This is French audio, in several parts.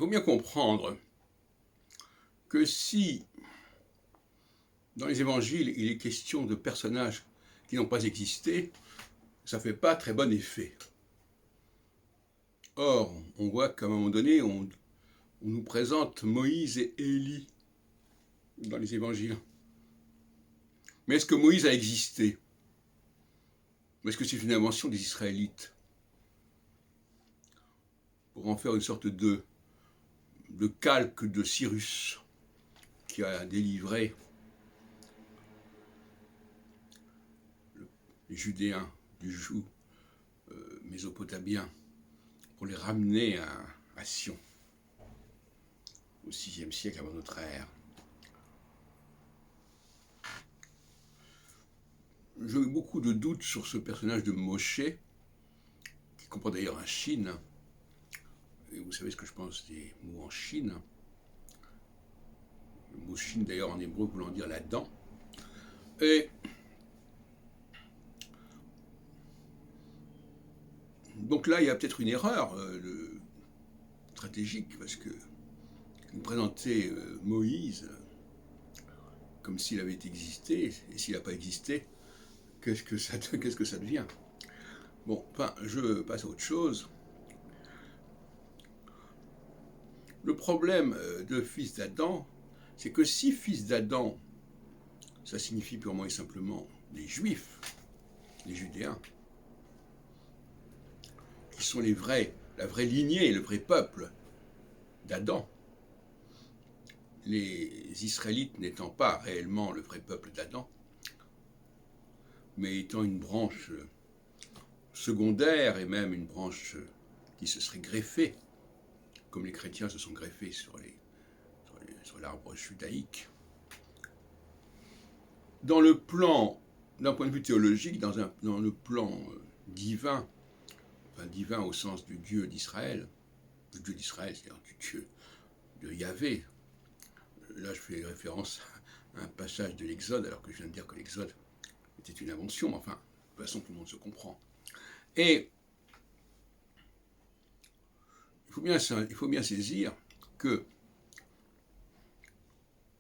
faut bien comprendre que si, dans les évangiles, il est question de personnages qui n'ont pas existé, ça ne fait pas très bon effet. Or, on voit qu'à un moment donné, on nous présente Moïse et Élie dans les évangiles. Mais est-ce que Moïse a existé? Ou est-ce que c'est une invention des Israélites pour en faire une sorte de calque de Cyrus qui a délivré les Judéens du joug mésopotamien pour les ramener à Sion au VIe siècle avant notre ère. J'ai eu beaucoup de doutes sur ce personnage de Moshe, qui comprend d'ailleurs un Chine. Et vous savez ce que je pense des mots en Chine. Le mot Chine d'ailleurs en hébreu voulant dire la dent. Et donc là, il y a peut-être une erreur stratégique, parce que vous présentez Moïse comme s'il avait existé, et s'il n'a pas existé, qu'est-ce que ça devient? Bon, enfin, je passe à autre chose. Le problème de fils d'Adam, c'est que si fils d'Adam, ça signifie purement et simplement les Juifs, les Judéens, qui sont la vraie lignée, le vrai peuple d'Adam, les Israélites n'étant pas réellement le vrai peuple d'Adam, mais étant une branche secondaire et même une branche qui se serait greffée, comme les chrétiens se sont greffés sur l'arbre judaïque. Dans le plan, d'un point de vue théologique, dans le plan divin, enfin divin au sens du Dieu d'Israël, c'est-à-dire du Dieu de Yahvé. Là, je fais référence à un passage de l'Exode, alors que je viens de dire que l'Exode était une invention, mais enfin, de toute façon, tout le monde se comprend. Et il faut bien saisir que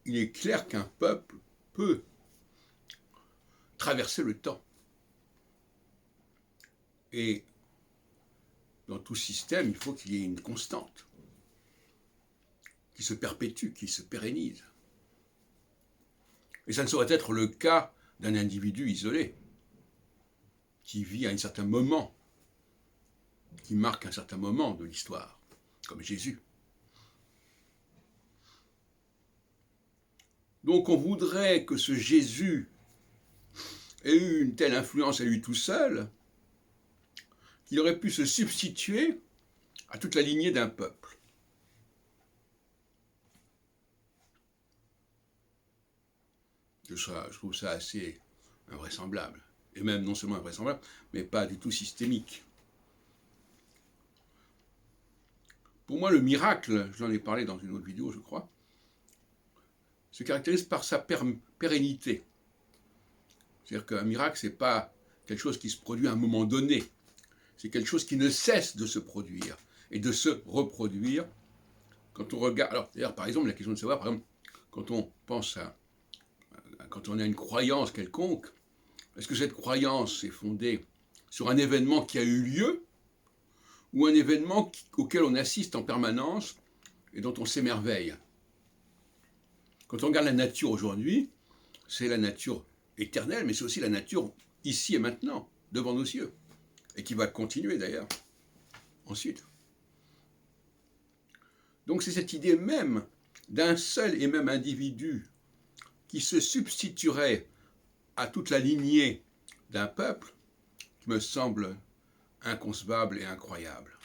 il est clair qu'un peuple peut traverser le temps. Et dans tout système, il faut qu'il y ait une constante qui se perpétue, qui se pérennise. Et ça ne saurait être le cas d'un individu isolé qui vit à un certain moment, qui marque un certain moment de l'histoire, comme Jésus. Donc on voudrait que ce Jésus ait eu une telle influence à lui tout seul qu'il aurait pu se substituer à toute la lignée d'un peuple. Je trouve ça assez invraisemblable. Et même non seulement invraisemblable, mais pas du tout systémique. Pour moi, le miracle, j'en ai parlé dans une autre vidéo, je crois, se caractérise par sa pérennité. C'est-à-dire qu'un miracle, ce n'est pas quelque chose qui se produit à un moment donné. C'est quelque chose qui ne cesse de se produire et de se reproduire. Quand on regarde, alors d'ailleurs, par exemple, la question de savoir, par exemple, quand on pense quand on a une croyance quelconque, est-ce que cette croyance est fondée sur un événement qui a eu lieu ou un événement auquel on assiste en permanence et dont on s'émerveille? Quand on regarde la nature aujourd'hui, c'est la nature éternelle, mais c'est aussi la nature ici et maintenant, devant nos yeux, et qui va continuer d'ailleurs ensuite. Donc c'est cette idée même d'un seul et même individu qui se substituerait à toute la lignée d'un peuple qui me semble inconcevable et incroyable.